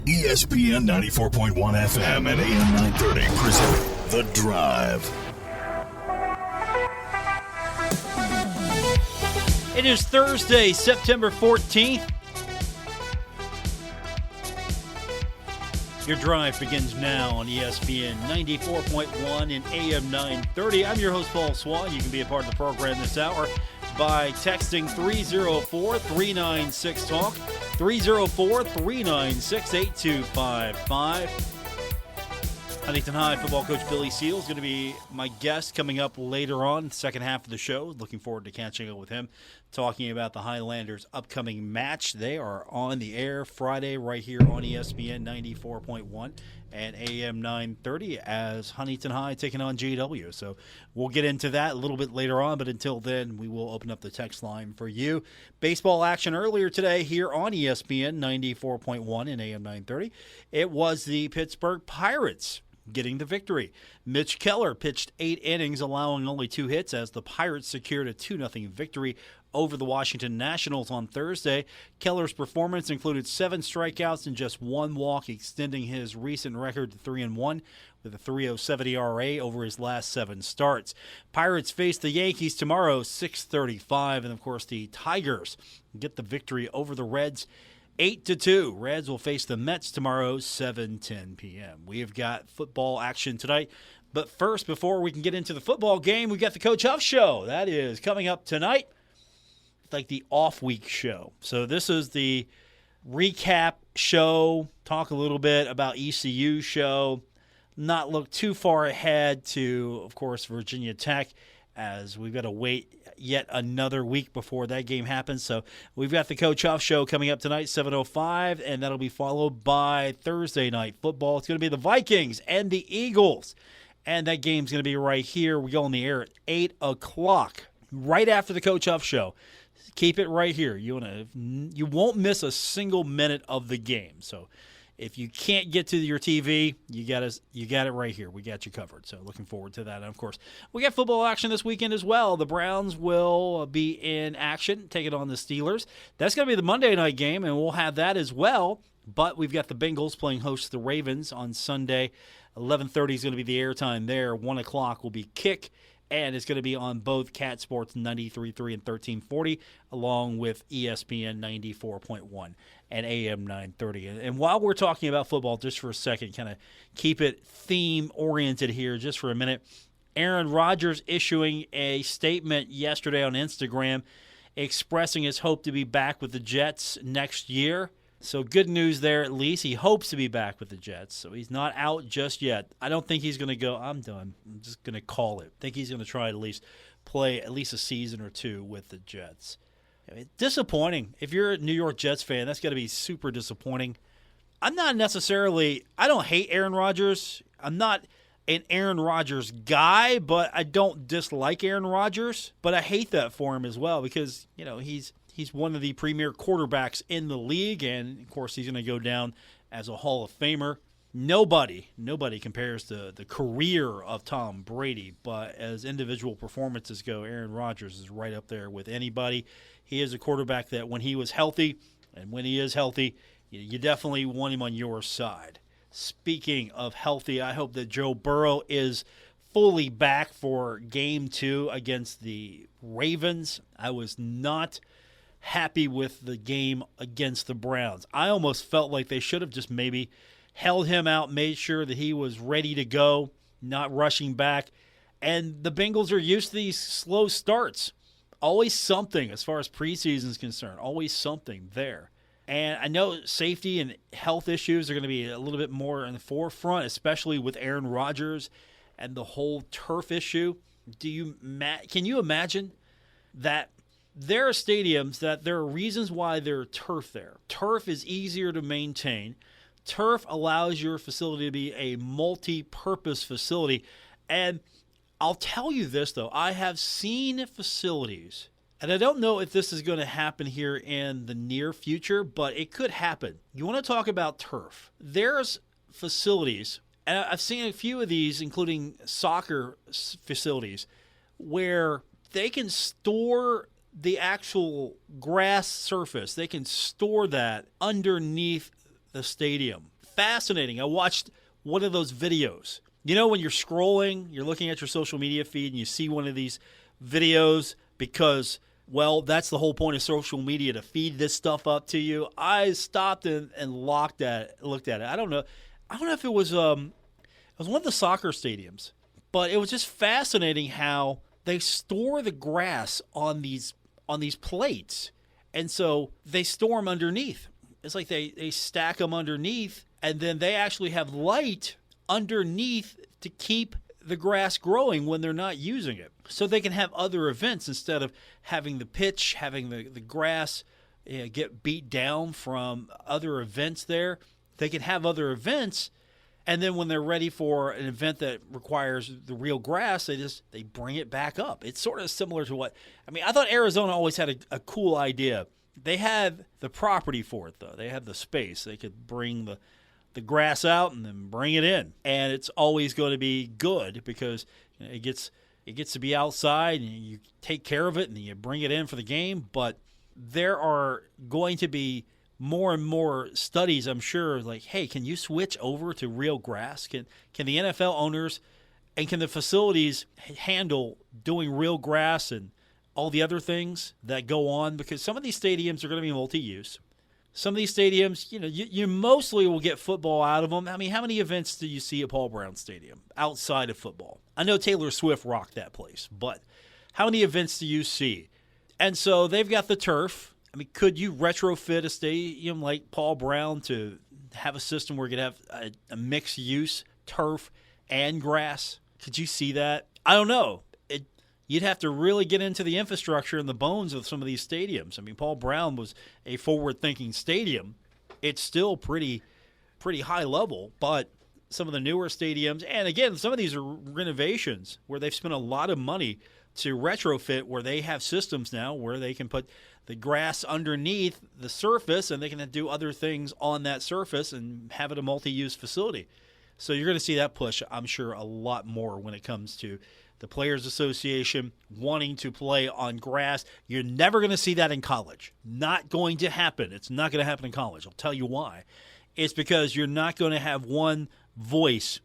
ESPN 94.1 FM and AM 930 present The Drive. It is Thursday, September 14th. Your drive begins now on ESPN 94.1 and AM 930. I'm your host, Paul Swann. You can be a part of the program this hour by texting 304-396-TALK, 304-396-8255. Huntington High football coach Billy Seal is going to be my guest coming up later on, the second half of the show. Looking forward to catching up with him, talking about the Highlanders' upcoming match. They are on the air Friday right here on ESPN 94.1 and AM 930 as Huntington High taking on GW. So we'll get into that a little bit later on, but until then, we will open up the text line for you. Baseball action earlier today here on ESPN 94.1 and AM 930. It was the Pittsburgh Pirates getting the victory. Mitch Keller pitched 8 innings, allowing only 2 hits as the Pirates secured a 2-0 victory over the Washington Nationals on Thursday. Keller's performance included 7 strikeouts and just 1 walk, extending his recent record to 3-1 with a 3.07 ERA over his last 7 starts. Pirates face the Yankees tomorrow, 6:35, and of course the Tigers get the victory over the Reds, 8-2. Reds will face the Mets tomorrow, 7:10 p.m. We have got football action tonight. But first, before we can get into the football game, we've got the Coach Huff Show. That is coming up tonight. It's like the off-week show. So this is the recap show, talk a little bit about ECU show, not look too far ahead to, of course, Virginia Tech, as we've got to wait yet another week before that game happens. So we've got the Coach Huff Show coming up tonight, 7:05, and that'll be followed by Thursday night football. It's going to be the Vikings and the Eagles, and that game's going to be right here. We go on the air at 8 o'clock, right after the Coach Huff Show. Keep it right here. You won't miss a single minute of the game. So if you can't get to your TV, you got it right here. We got you covered. So looking forward to that. And, of course, we got football action this weekend as well. The Browns will be in action, taking on the Steelers. That's going to be the Monday night game, and we'll have that as well. But we've got the Bengals playing host to the Ravens on Sunday. 11:30 is going to be the airtime there. 1 o'clock will be kick. And it's going to be on both Cat Sports 93.3 and 1340, along with ESPN 94.1 and AM 930. And while we're talking about football, just for a second, kind of keep it theme-oriented here just for a minute, Aaron Rodgers issuing a statement yesterday on Instagram expressing his hope to be back with the Jets next year. So good news there, at least. He hopes to be back with the Jets, so he's not out just yet. I don't think he's going to go, I'm done. I'm just going to call it. I think he's going to try to at least play at least a season or 2 with the Jets. I mean, disappointing. If you're a New York Jets fan, that's got to be super disappointing. I don't hate Aaron Rodgers. I'm not an Aaron Rodgers guy, but I don't dislike Aaron Rodgers. But I hate that for him as well because, he's one of the premier quarterbacks in the league, and, of course, he's going to go down as a Hall of Famer. Nobody compares to the career of Tom Brady, but as individual performances go, Aaron Rodgers is right up there with anybody. He is a quarterback that when he was healthy, and when he is healthy, you definitely want him on your side. Speaking of healthy, I hope that Joe Burrow is fully back for Game 2 against the Ravens. I was not happy with the game against the Browns. I almost felt like they should have just maybe held him out, made sure that he was ready to go, not rushing back. And the Bengals are used to these slow starts. Always something as far as preseason is concerned. Always something there. And I know safety and health issues are going to be a little bit more in the forefront, especially with Aaron Rodgers and the whole turf issue. Can you imagine that there are stadiums that there are reasons why there are turf there. Turf is easier to maintain. Turf allows your facility to be a multi-purpose facility. And I'll tell you this, though. I have seen facilities, and I don't know if this is going to happen here in the near future, but it could happen. You want to talk about turf. There's facilities, and I've seen a few of these, including soccer facilities, where they can store the actual grass surface. They can store that underneath the stadium. Fascinating. I watched one of those videos. You know, when you're scrolling, you're looking at your social media feed and you see one of these videos because, well, that's the whole point of social media, to feed this stuff up to you. I stopped and looked at it. I don't know if it was one of the soccer stadiums, but it was just fascinating how they store the grass on these plates. And so they store them underneath. It's like they stack them underneath, and then they actually have light underneath to keep the grass growing when they're not using it. So they can have other events instead of having the pitch, having the grass get beat down from other events there. They can have other events, and then when they're ready for an event that requires the real grass, they bring it back up. It's sort of similar to I thought Arizona always had a cool idea. They had the property for it, though. They had the space. They could bring the grass out and then bring it in. And it's always going to be good because it gets to be outside and you take care of it and you bring it in for the game. But there are going to be more and more studies, I'm sure, like, hey, can you switch over to real grass? Can the NFL owners and can the facilities handle doing real grass and all the other things that go on? Because some of these stadiums are going to be multi-use. Some of these stadiums, you mostly will get football out of them. I mean, how many events do you see at Paul Brown Stadium outside of football? I know Taylor Swift rocked that place, but how many events do you see? And so they've got the turf. I mean, could you retrofit a stadium like Paul Brown to have a system where you could have a mixed use turf and grass? Could you see that? I don't know. You'd have to really get into the infrastructure and the bones of some of these stadiums. I mean, Paul Brown was a forward-thinking stadium. It's still pretty high level, but some of the newer stadiums, and again, some of these are renovations where they've spent a lot of money to retrofit, where they have systems now where they can put the grass underneath the surface and they can do other things on that surface and have it a multi-use facility. So you're going to see that push, I'm sure, a lot more when it comes to the Players Association wanting to play on grass. You're never going to see that in college. Not going to happen. It's not going to happen in college. I'll tell you why. It's because you're not going to have one voice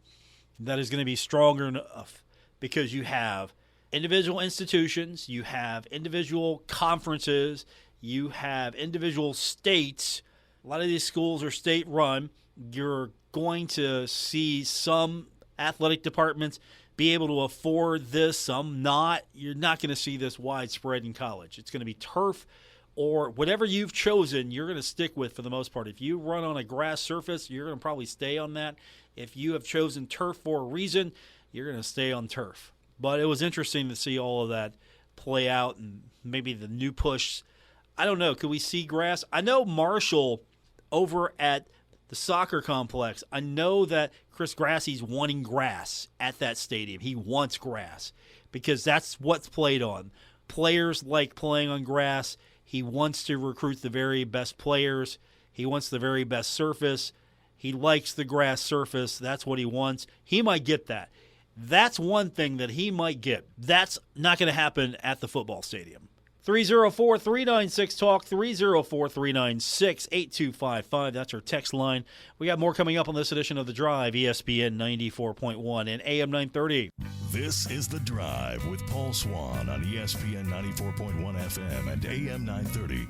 that is going to be stronger enough, because you have individual institutions, you have individual conferences, you have individual states. A lot of these schools are state-run. You're going to see some athletic departments be able to afford this, some not. You're not going to see this widespread in college. It's going to be turf or whatever you've chosen, you're going to stick with for the most part. If you run on a grass surface, you're going to probably stay on that. If you have chosen turf for a reason, you're going to stay on turf. But it was interesting to see all of that play out and maybe the new push. I don't know. Could we see grass? I know Marshall over at the soccer complex, I know that Chris Grassie's wanting grass at that stadium. He wants grass because that's what's played on. Players like playing on grass. He wants to recruit the very best players. He wants the very best surface. He likes the grass surface. That's what he wants. He might get that. That's one thing that he might get. That's not going to happen at the football stadium. 304-396-TALK, 304-396-8255. That's our text line. We got more coming up on this edition of The Drive, ESPN 94.1 and AM 930. This is The Drive with Paul Swann on ESPN 94.1 FM and AM 930.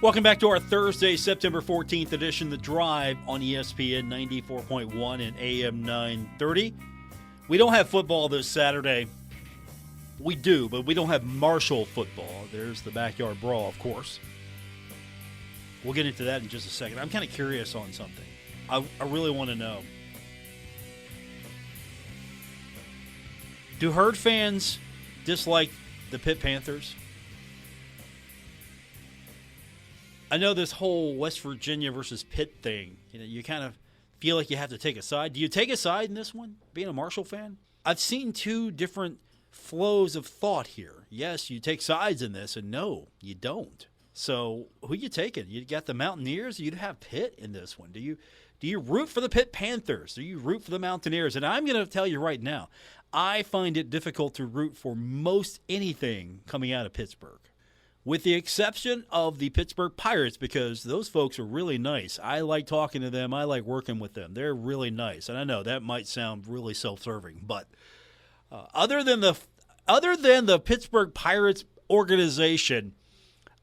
Welcome back to our Thursday, September 14th edition, The Drive on ESPN 94.1 and AM 930. We don't have football this Saturday. We do, but we don't have Marshall football. There's the backyard brawl, of course. We'll get into that in just a second. I'm kind of curious on something. I really want to know. Do Herd fans dislike the Pitt Panthers? I know this whole West Virginia versus Pitt thing, you kind of feel like you have to take a side. Do you take a side in this one, being a Marshall fan? I've seen two different flows of thought here. Yes, you take sides in this, and no, you don't. So who you taking? You got the Mountaineers, or you'd have Pitt in this one. Do you root for the Pitt Panthers? Do you root for the Mountaineers? And I'm going to tell you right now, I find it difficult to root for most anything coming out of Pittsburgh. with the exception of the Pittsburgh Pirates, because those folks are really nice. I like talking to them. I like working with them. They're really nice. And I know that might sound really self-serving, but other than the Pittsburgh Pirates organization,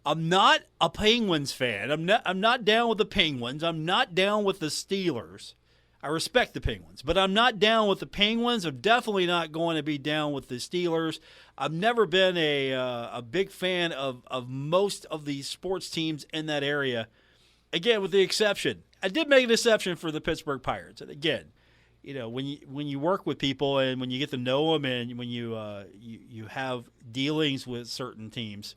I'm not a Penguins fan. I'm not down with the Penguins. I'm not down with the Steelers. I respect the Penguins, but I'm not down with the Penguins. I'm definitely not going to be down with the Steelers. I've never been a big fan of most of the sports teams in that area. Again, with the exception, I did make an exception for the Pittsburgh Pirates. And again, when you work with people and when you get to know them and when you have dealings with certain teams,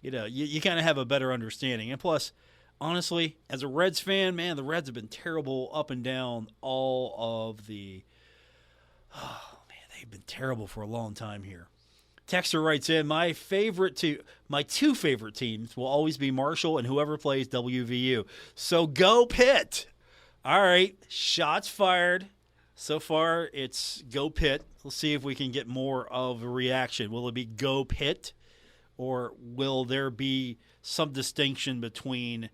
you kind of have a better understanding. And plus, honestly, as a Reds fan, man, the Reds have been terrible up and down all of the – they've been terrible for a long time here. Texter writes in, my two favorite teams will always be Marshall and whoever plays WVU. So go Pitt. All right, shots fired. So far, it's go Pitt. We'll see if we can get more of a reaction. Will it be go Pitt, or will there be some distinction between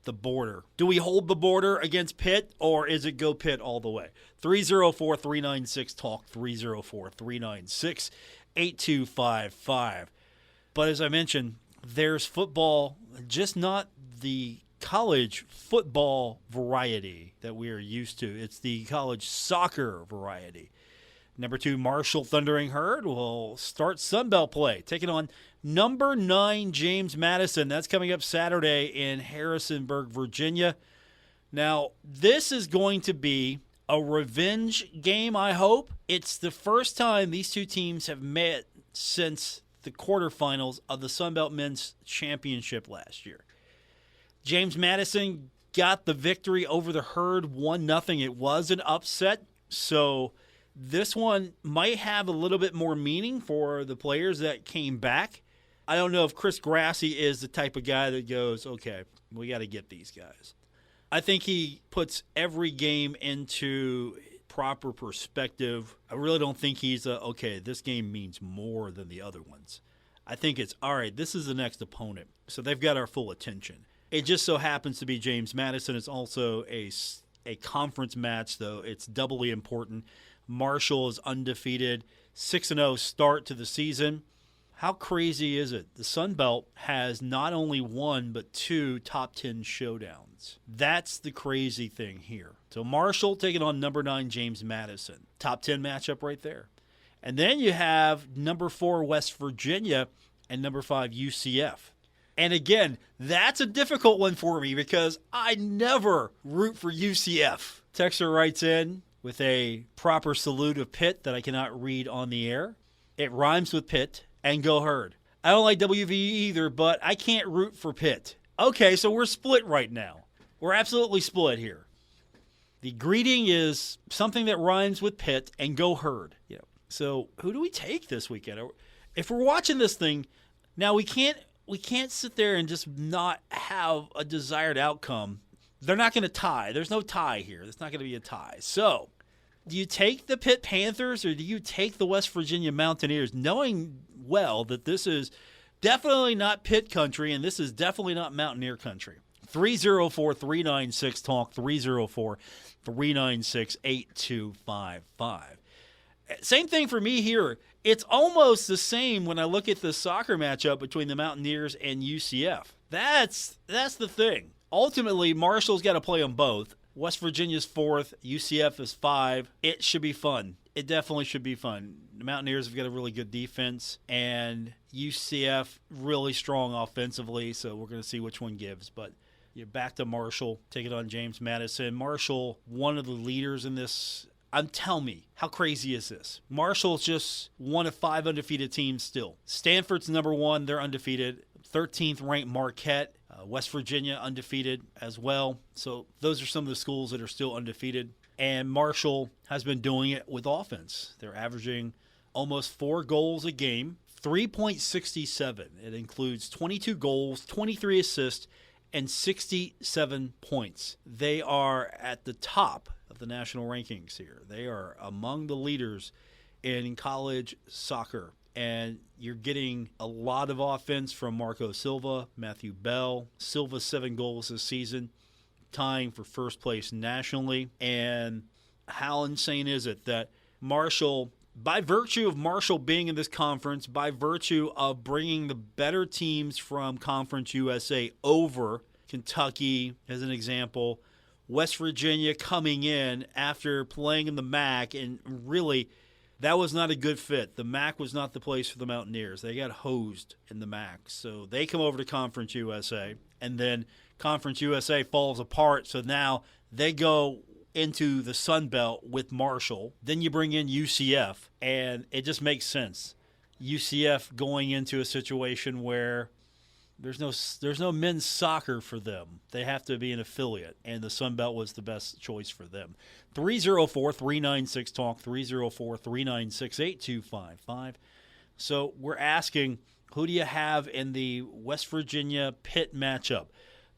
the border? Do we hold the border against Pitt, or is it go Pitt all the way? 304-396-TALK, 304-396-8255. But as I mentioned, there's football, just not the college football variety that we are used to. It's the college soccer variety. Number 2, Marshall Thundering Herd will start Sunbelt play, taking on number 9 James Madison. That's coming up Saturday in Harrisonburg, Virginia. Now, this is going to be a revenge game, I hope. It's the first time these two teams have met since the quarterfinals of the Sunbelt Men's Championship last year. James Madison got the victory over the Herd 1-0. It was an upset, so this one might have a little bit more meaning for the players that came back. I don't know if Chris Grassi is the type of guy that goes, okay, we got to get these guys. I think he puts every game into proper perspective. I really don't think he's okay, this game means more than the other ones. I think it's, all right, this is the next opponent, so they've got our full attention. It just so happens to be James Madison. It's also a conference match, though. It's doubly important. Marshall is undefeated, 6-0 start to the season. How crazy is it? The Sun Belt has not only one, but 2 top 10 showdowns. That's the crazy thing here. So Marshall taking on number 9 James Madison. Top 10 matchup right there. And then you have number 4 West Virginia and number 5 UCF. And again, that's a difficult one for me because I never root for UCF. Texter writes in with a proper salute of Pitt that I cannot read on the air. It rhymes with Pitt and go Herd. I don't like WVU either, but I can't root for Pitt. Okay, so we're split right now. We're absolutely split here. The greeting is something that rhymes with Pitt and go Herd. So who do we take this weekend? If we're watching this thing, now we can't sit there and just not have a desired outcome. They're not going to tie. There's no tie here. There's not going to be a tie. So do you take the Pitt Panthers or do you take the West Virginia Mountaineers, knowing well that this is definitely not Pitt country and this is definitely not Mountaineer country? 304-396-TALK, 304-396-8255. Same thing for me here. It's almost the same when I look at the soccer matchup between the Mountaineers and UCF. That's the thing. Ultimately, Marshall's got to play them both. West Virginia's 4th, UCF is 5. It should be fun. It definitely should be fun. The Mountaineers have got a really good defense, and UCF really strong offensively, so we're going to see which one gives. But back to Marshall, taking on James Madison. Marshall, one of the leaders in this. Tell me, how crazy is this? Marshall's just one of 5 undefeated teams still. Stanford's number 1, they're undefeated. 13th ranked Marquette, West Virginia undefeated as well. So those are some of the schools that are still undefeated. And Marshall has been doing it with offense. They're averaging almost 4 goals a game, 3.67. It includes 22 goals, 23 assists, and 67 points. They are at the top of the national rankings here. They are among the leaders in college soccer and you're getting a lot of offense from Marco Silva, Matthew Bell. Silva 7 goals this season, tying for first place nationally. And how insane is it that Marshall, by virtue of Marshall being in this conference, by virtue of bringing the better teams from Conference USA over, Kentucky as an example, West Virginia coming in after playing in the MAC, and really that was not a good fit. The MAC was not the place for the Mountaineers. They got hosed in the MAC. So they come over to Conference USA, and then Conference USA falls apart. So now they go into the Sun Belt with Marshall. Then you bring in UCF, and it just makes sense. UCF going into a situation where there's no men's soccer for them. They have to be an affiliate, and the Sun Belt was the best choice for them. 304-396-TALK, 304-396-8255. So we're asking, who do you have in the West Virginia Pitt matchup?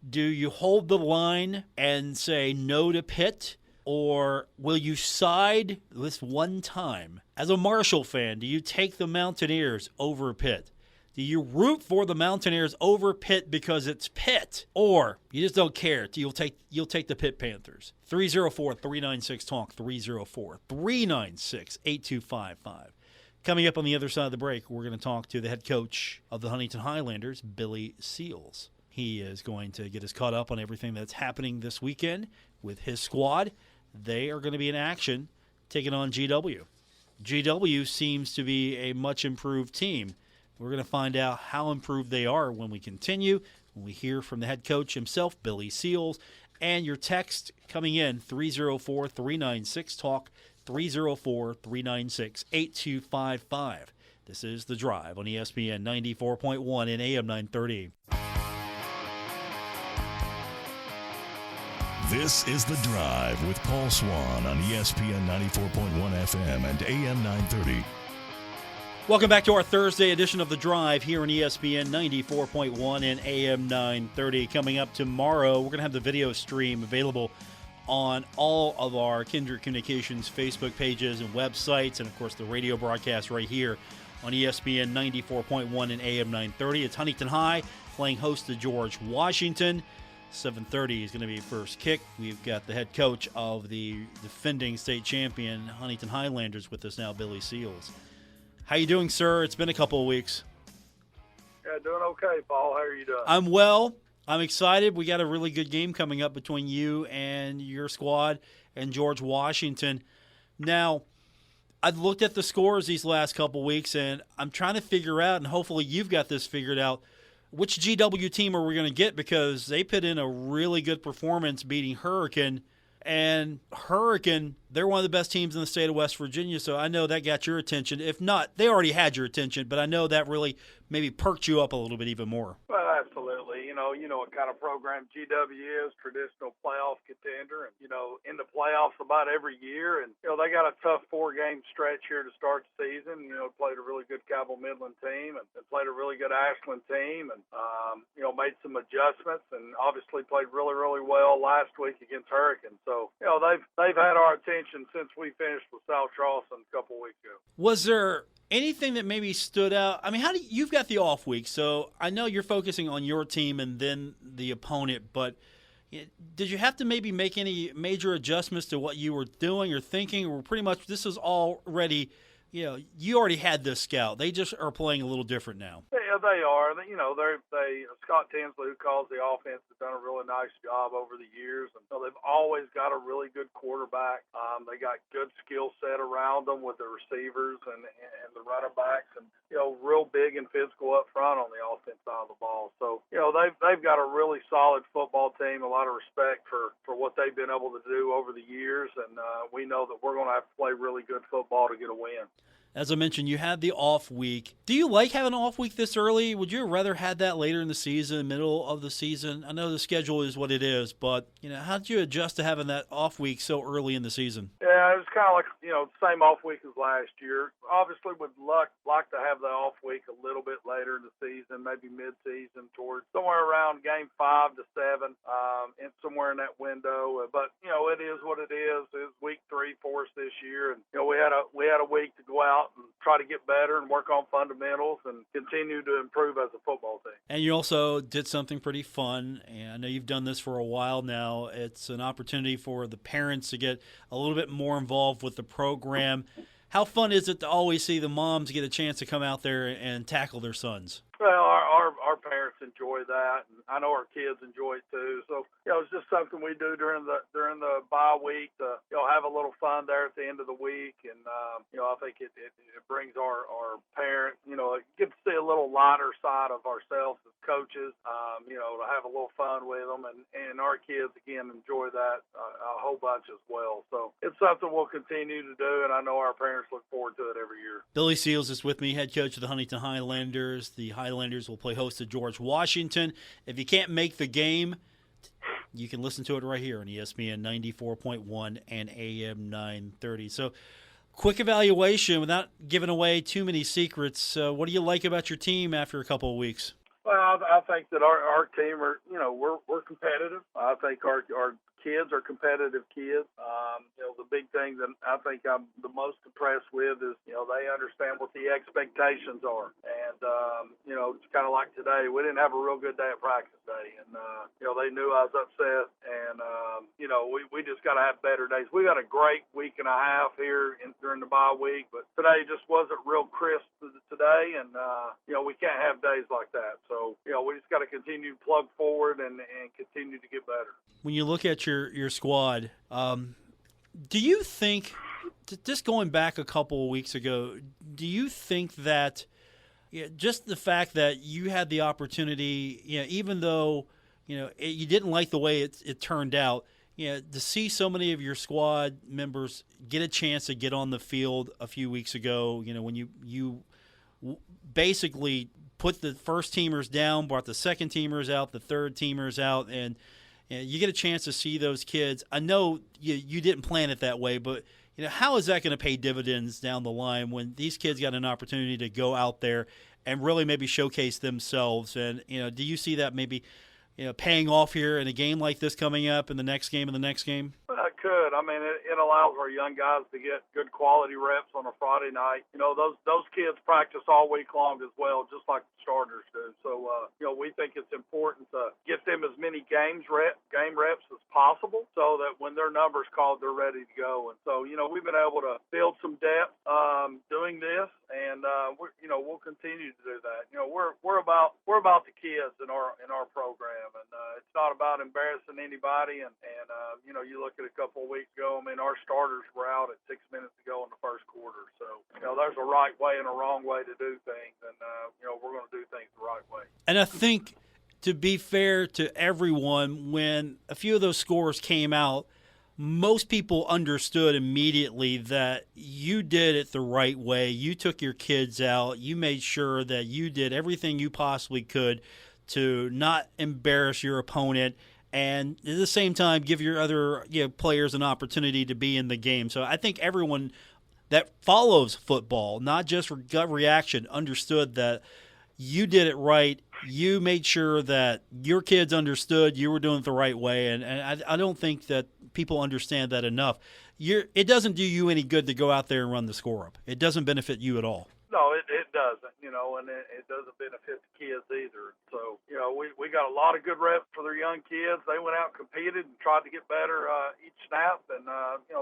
Do you hold the line and say no to Pitt, or will you side this one time? As a Marshall fan, do you take the Mountaineers over Pitt? Do you root for the Mountaineers over Pitt because it's Pitt? Or you just don't care? You'll take the Pitt Panthers. 304-396-TALK, 304-396-8255. Coming up on the other side of the break, we're going to talk to the head coach of the Huntington Highlanders, Billy Seals. He is going to get us caught up on everything that's happening this weekend with his squad. They are going to be in action taking on GW. GW seems to be a much improved team. We're going to find out how improved they are when we continue, when we hear from the head coach himself, Billy Seals. And your text coming in, 304-396-TALK, 304-396-8255. This is The Drive on ESPN 94.1 and AM 930. This is The Drive with Paul Swann on ESPN 94.1 FM and AM 930. Welcome back to our Thursday edition of The Drive here on ESPN 94.1 and AM 930. Coming up tomorrow, we're going to have the video stream available on all of our Kindred Communications Facebook pages and websites, and, of course, the radio broadcast right here on ESPN 94.1 and AM 930. It's Huntington High playing host to George Washington. 7:30 is going to be first kick. We've got the head coach of the defending state champion Huntington Highlanders with us now, Billy Seals. How you doing, sir? It's been a couple of weeks. Yeah, doing okay, Paul. How are you doing? I'm well. I'm excited. We got a really good game coming up between you and your squad and George Washington. Now, I've looked at the scores these last couple of weeks, and I'm trying to figure out, and hopefully you've got this figured out, which GW team are we going to get, because they put in a really good performance beating Hurricane. And Hurricane, they're one of the best teams in the state of West Virginia, so I know that got your attention. If not, they already had your attention, but I know that really maybe perked you up a little bit even more. Well, absolutely. You know what kind of program GW is, traditional playoff contender, and, in the playoffs about every year. And, they got a tough 4-game stretch here to start the season. Played a really good Cabell Midland team and played a really good Ashland team and, made some adjustments and obviously played really, really well last week against Hurricane. So, they've had our attention since we finished with South Charleston a couple weeks ago. Was there anything that maybe stood out? I mean, you've got the off week, so I know you're focusing on your team and then the opponent, but did you have to maybe make any major adjustments to what you were doing or thinking, or pretty much this is already, you already had this scout. They just are playing a little different now. Yeah, they are. Scott Tinsley, who calls the offense, has done a really nice job over the years. And they've always got a really good quarterback. They got good skill set around them with the receivers and the running backs, and real big and physical up front on the offense side of the ball. So they've got a really solid football team. A lot of respect for what they've been able to do over the years, and we know that we're going to have to play really good football to get a win. As I mentioned, you had the off week. Do you like having an off week this early? Would you rather had that later in the season, middle of the season? I know the schedule is what it is, but how did you adjust to having that off week so early in the season? Yeah, it was kind of like the same off week as last year. Obviously, would like to have the off week a little bit later in the season, maybe mid-season, towards somewhere around game 5 to 7, and somewhere in that window. But it is what it is. It was week 3 for us this year, and we had a week to go out out and try to get better and work on fundamentals and continue to improve as a football team. And you also did something pretty fun, and I know you've done this for a while now. It's an opportunity for the parents to get a little bit more involved with the program. How fun is it to always see the moms get a chance to come out there and tackle their sons? Well, our parents enjoy that, and I know our kids enjoy it too. So, it's just something we do during the bye week to, have a little fun there at the end of the week. And, I think it brings our parents, get to see a little lighter side of ourselves as coaches, to have a little fun with them. And our kids, again, enjoy that a whole bunch as well. So it's something we'll continue to do, and I know our parents look forward to it every year. Billy Seals is with me, head coach of the Huntington Highlanders. The Highlanders will play host to George Washington. If you can't make the game, you can listen to it right here on ESPN 94.1 and AM 930. So, quick evaluation without giving away too many secrets. What do you like about your team after a couple of weeks? Well, I think that our team are, we're competitive. I think our kids are competitive kids. The big thing that I think I'm the most impressed with is, they understand what the expectations are. And, it's kind of like today. We didn't have a real good day at practice day. And, they knew I was upset. And, we just got to have better days. We got a great week and a half here during the bye week. But today just wasn't real crisp today. And, we can't have days like that. So, we just got to continue to plug forward and continue to get better. When you look at your squad, do you think, just going back a couple of weeks ago, do you think that just the fact that you had the opportunity, even though you didn't like the way it turned out, to see so many of your squad members get a chance to get on the field a few weeks ago, when you basically put the first teamers down, brought the second teamers out, the third teamers out, and you get a chance to see those kids. I know you didn't plan it that way, but how is that going to pay dividends down the line when these kids got an opportunity to go out there and really maybe showcase themselves? And do you see that maybe paying off here in a game like this coming up, in the next game, and the next game? Well, it could. I mean, it allows our young guys to get good quality reps on a Friday night. Those kids practice all week long as well, just like the starters do. So, we think it's important to get them as many game reps as possible so that when their number's called, they're ready to go. And so, we've been able to build some depth doing this, and we'll continue to do that. We're about the kids in our program, and it's not about embarrassing anybody. And you look at a couple of weeks ago. I mean, our starters were out at 6 minutes to go in the first quarter. So, there's a right way and a wrong way to do things, and we're going to do things the right way. And I think, to be fair to everyone, when a few of those scores came out, most people understood immediately that you did it the right way. You took your kids out. You made sure that you did everything you possibly could to not embarrass your opponent, and at the same time give your other players an opportunity to be in the game. So I think everyone that follows football, not just for gut reaction, understood that you did it right. You made sure that your kids understood you were doing it the right way, and I don't think that people understand that enough. It doesn't do you any good to go out there and run the score up. It doesn't benefit you at all. No, it doesn't, and it doesn't benefit the kids either. So, we got a lot of good reps for their young kids. They went out and competed and tried to get better each snap, and,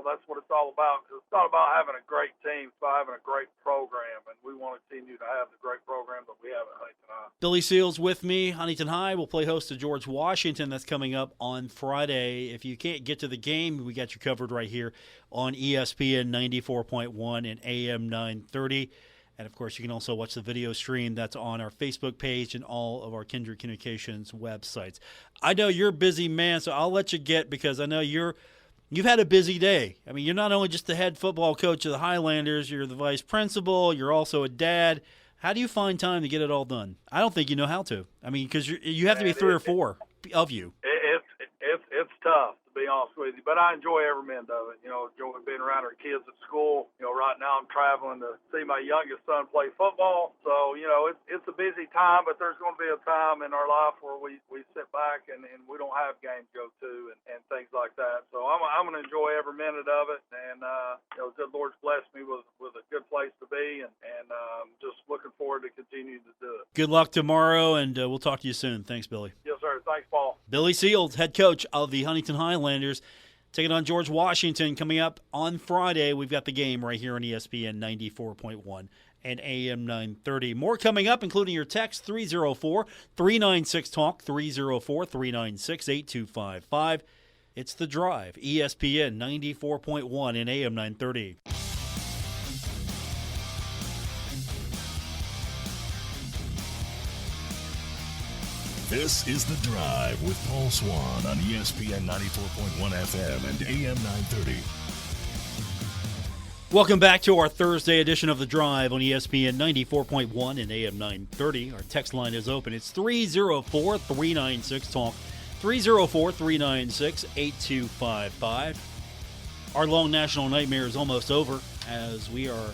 that's what it's all about. It's not about having a great team. It's about having a great program, and we want to continue to have the great program that we have at Huntington High. Billy Seals with me. Huntington High will play host to George Washington. That's coming up on Friday. If you can't get to the game, we got you covered right here on ESPN 94.1 and AM 930. And, of course, you can also watch the video stream that's on our Facebook page and all of our Kindred Communications websites. I know you're a busy man, so I'll let you get, because I know you've had a busy day. I mean, you're not only just the head football coach of the Highlanders, you're the vice principal, you're also a dad. How do you find time to get it all done? I don't think you know how to. I mean, because you have to be three or four of you. It's tough, to be honest with you, but I enjoy every minute of it. Enjoy being around our kids at school. Right now I'm traveling to see my youngest son play football. So, it's a busy time, but there's going to be a time in our life where we sit back and we don't have games to go to and things like that. So I'm going to enjoy every minute of it. And, good Lord's blessed me with a good place to be, and just looking forward to continuing to do it. Good luck tomorrow, and we'll talk to you soon. Thanks, Billy. Yes, sir. Thanks, Paul. Billy Seals, head coach of the Huntington Highlanders, taking on George Washington coming up on Friday. We've got the game right here on ESPN 94.1 and AM 930. More coming up, including your text, 304-396-TALK, 304-396-8255. It's The Drive, ESPN 94.1 and AM 930. This is The Drive with Paul Swann on ESPN 94.1 FM and AM 930. Welcome back to our Thursday edition of The Drive on ESPN 94.1 and AM 930. Our text line is open. It's 304-396-TALK, 304-396-8255. Our long national nightmare is almost over as we are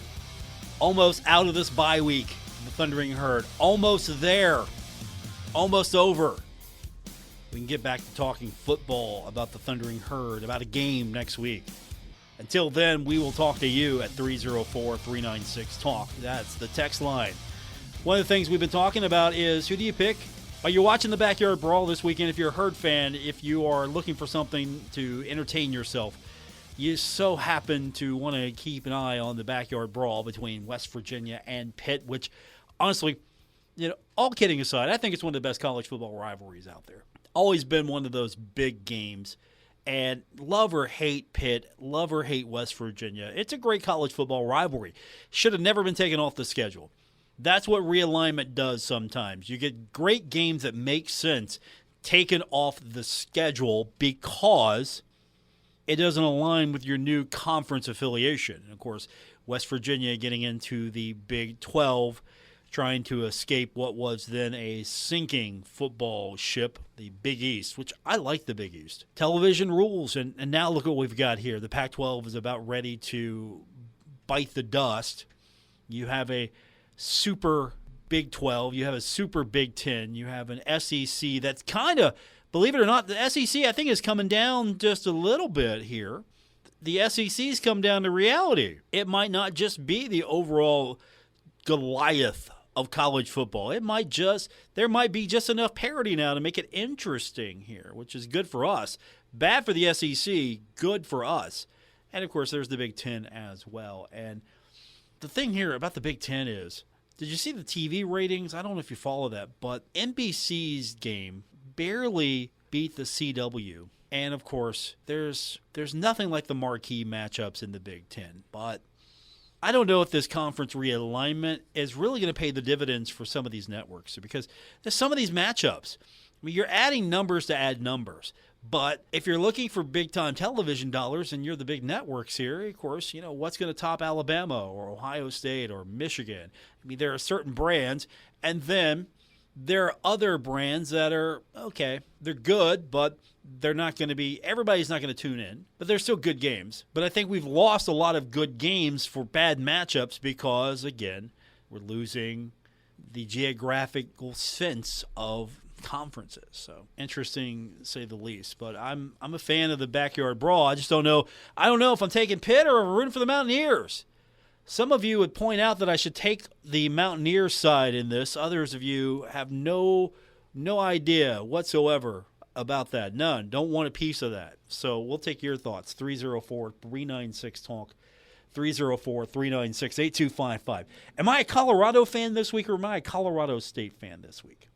almost out of this bye week. The Thundering Herd. Almost there. Almost over. We can get back to talking football about the Thundering Herd, about a game next week. Until then, we will talk to you at 304-396-TALK. That's the text line. One of the things we've been talking about is who do you pick? Are you watching the Backyard Brawl this weekend? If you're a Herd fan, if you are looking for something to entertain yourself, you so happen to want to keep an eye on the Backyard Brawl between West Virginia and Pitt, which honestly, all kidding aside, I think it's one of the best college football rivalries out there. Always been one of those big games. And love or hate Pitt, love or hate West Virginia, it's a great college football rivalry. Should have never been taken off the schedule. That's what realignment does sometimes. You get great games that make sense taken off the schedule because it doesn't align with your new conference affiliation. And of course, West Virginia getting into the Big 12, trying to escape what was then a sinking football ship, the Big East, which I like the Big East. Television rules, and now look what we've got here. The Pac-12 is about ready to bite the dust. You have a super Big 12. You have a super Big 10. You have an SEC that's kind of, believe it or not, the SEC I think is coming down just a little bit here. The SEC's come down to reality. It might not just be the overall Goliath of college football. There might be just enough parity now to make it interesting here, which is good for us. Bad for the SEC, good for us. And of course, there's the Big Ten as well. And the thing here about the Big Ten is, did you see the TV ratings? I don't know if you follow that, but NBC's game barely beat the CW. And of course, there's nothing like the marquee matchups in the Big Ten, but I don't know if this conference realignment is really going to pay the dividends for some of these networks because there's some of these matchups. I mean, you're adding numbers to add numbers. But if you're looking for big-time television dollars and you're the big networks here, of course, what's going to top Alabama or Ohio State or Michigan? I mean, there are certain brands, and then there are other brands that are, okay, they're good, but they're not going to be – everybody's not going to tune in. But they're still good games. But I think we've lost a lot of good games for bad matchups because, again, we're losing the geographical sense of conferences. So interesting, to say the least. But I'm a fan of the Backyard Brawl. I just don't know. I don't know if I'm taking Pitt or rooting for the Mountaineers. Some of you would point out that I should take the Mountaineers side in this. Others of you have no idea whatsoever about that. None. Don't want a piece of that. So we'll take your thoughts. 304-396-TALK. 304-396-8255. Am I a Colorado fan this week or am I a Colorado State fan this week?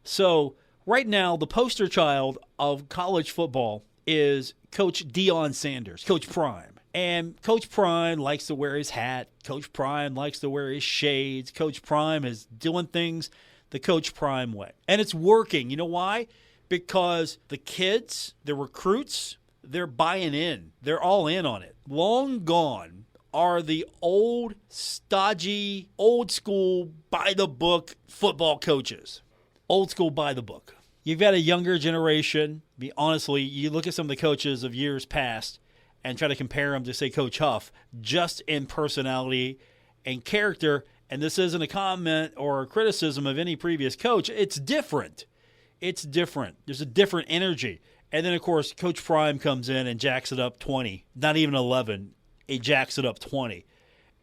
So right now, the poster child of college football is Coach Deion Sanders, Coach Prime. And Coach Prime likes to wear his hat. Coach Prime likes to wear his shades. Coach Prime is doing things the Coach Prime way. And it's working. You know why? Because the kids, the recruits, they're buying in. They're all in on it. Long gone are the old, stodgy, old school, by-the-book football coaches. Old school, by the book. You've got a younger generation. Honestly, you look at some of the coaches of years past and try to compare them to, say, Coach Huff, just in personality and character. And this isn't a comment or a criticism of any previous coach. It's different. It's different. There's a different energy. And then, of course, Coach Prime comes in and jacks it up 20, not even 11. he jacks it up 20.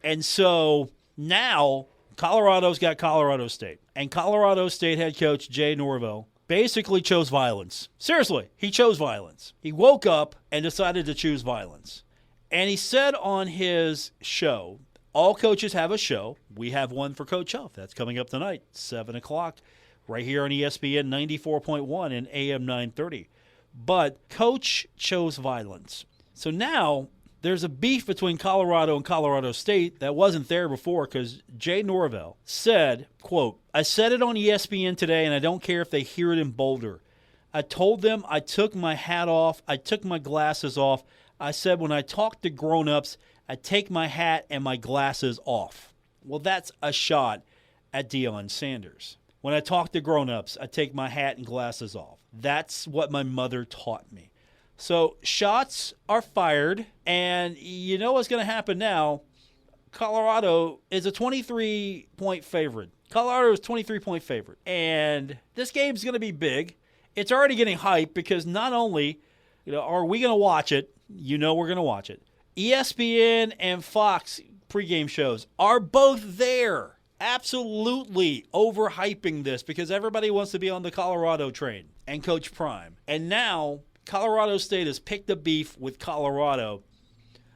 And so now Colorado's got Colorado State. And Colorado State head coach Jay Norvell basically chose violence. Seriously, he chose violence. He woke up and decided to choose violence. And he said on his show, all coaches have a show. We have one for Coach Huff. That's coming up tonight, 7 o'clock, right here on ESPN 94.1 and AM 930. But Coach chose violence. So now there's a beef between Colorado and Colorado State that wasn't there before because Jay Norvell said, quote, I said it on ESPN today, and I don't care if they hear it in Boulder. I told them I took my hat off. I took my glasses off. I said when I talk to grown-ups, I take my hat and my glasses off. Well, that's a shot at Deion Sanders. When I talk to grown-ups, I take my hat and glasses off. That's what my mother taught me. So shots are fired, and you know what's going to happen now. Colorado is a 23-point favorite. Colorado is a 23-point favorite. And this game's going to be big. It's already getting hyped because not only are we going to watch it, we're going to watch it. ESPN and Fox pregame shows are both there. Absolutely overhyping this because everybody wants to be on the Colorado train and Coach Prime. And now Colorado State has picked a beef with Colorado.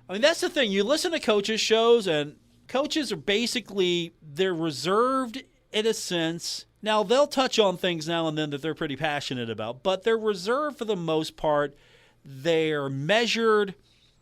I mean, that's the thing. You listen to coaches' shows, and coaches are basically, they're reserved in a sense. Now, they'll touch on things now and then that they're pretty passionate about, but they're reserved for the most part. They're measured.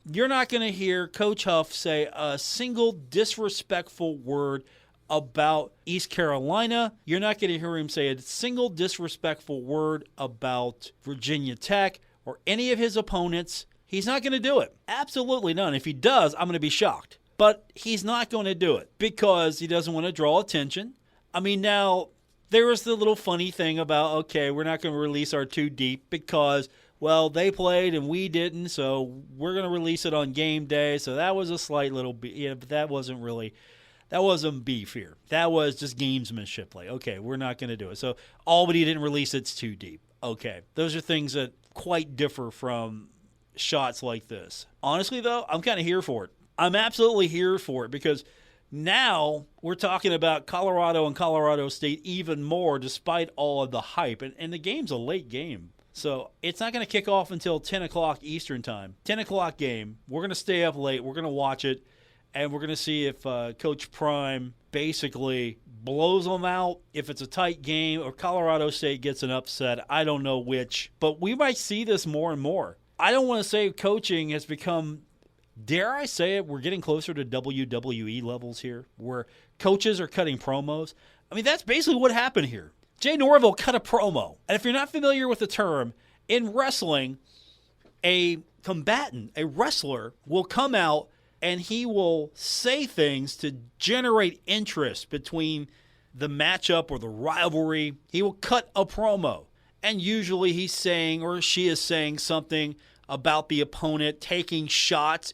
You're not going to hear Coach Huff say a single disrespectful word about East Carolina. You're not going to hear him say a single disrespectful word about Virginia Tech or any of his opponents. He's not going to do it. Absolutely none. If he does, I'm going to be shocked. But he's not going to do it because he doesn't want to draw attention. I mean, now, there was the little funny thing about, okay, we're not going to release our too deep because, well, they played and we didn't, so we're going to release it on game day. So that was a slight little beef, but that wasn't beef here. That was just gamesmanship. Like, okay, we're not going to do it. So Albany didn't release it's too deep. Okay, those are things that quite differ from shots like this. Honestly, though, I'm kind of here for it. I'm absolutely here for it because now we're talking about Colorado and Colorado State even more despite all of the hype. And the game's a late game. So it's not going to kick off until 10 o'clock Eastern time. 10 o'clock game. We're going to stay up late. We're going to watch it. And we're going to see if Coach Prime basically blows them out, if it's a tight game, or Colorado State gets an upset. I don't know which. But we might see this more and more. I don't want to say coaching has become, dare I say it, we're getting closer to WWE levels here, where coaches are cutting promos. I mean, that's basically what happened here. Jay Norvell cut a promo. And if you're not familiar with the term, in wrestling, a combatant, a wrestler, will come out and he will say things to generate interest between the matchup or the rivalry. He will cut a promo. And usually he's saying or she is saying something about the opponent, taking shots.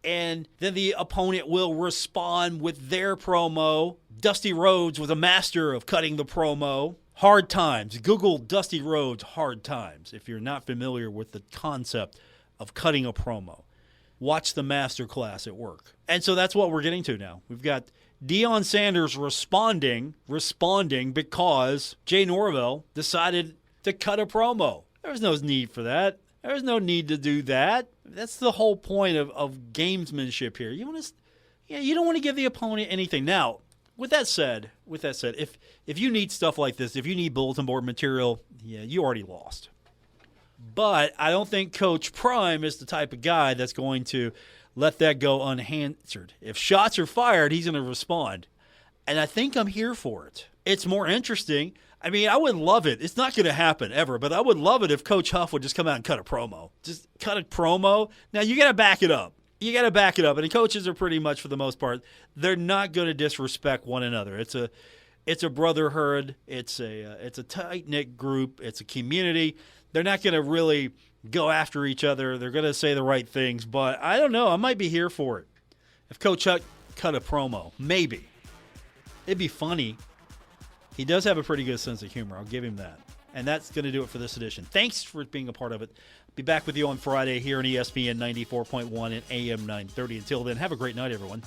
And then the opponent will respond with their promo. Dusty Rhodes was a master of cutting the promo. Hard times. Google Dusty Rhodes hard times if you're not familiar with the concept of cutting a promo. Watch the master class at work. And so that's what we're getting to now. We've got Deion Sanders responding because Jay Norvell decided to cut a promo. There was no need for that. There was no need to do that. That's the whole point of gamesmanship here. You don't want to give the opponent anything. Now, with that said, if you need stuff like this, if you need bulletin board material, you already lost. But I don't think Coach Prime is the type of guy that's going to let that go unanswered. If shots are fired, he's going to respond. And I think I'm here for it. It's more interesting. I mean, I would love it. It's not going to happen ever, but I would love it if Coach Huff would just come out and cut a promo. Just cut a promo. Now, you got to back it up. And the coaches are pretty much, for the most part, they're not going to disrespect one another. It's a brotherhood. It's a tight-knit group. It's a community. They're not going to really go after each other. They're going to say the right things. But I don't know. I might be here for it. If Coach Huck cut a promo, maybe. It'd be funny. He does have a pretty good sense of humor. I'll give him that. And that's going to do it for this edition. Thanks for being a part of it. Be back with you on Friday here on ESPN 94.1 and AM 930. Until then, have a great night, everyone.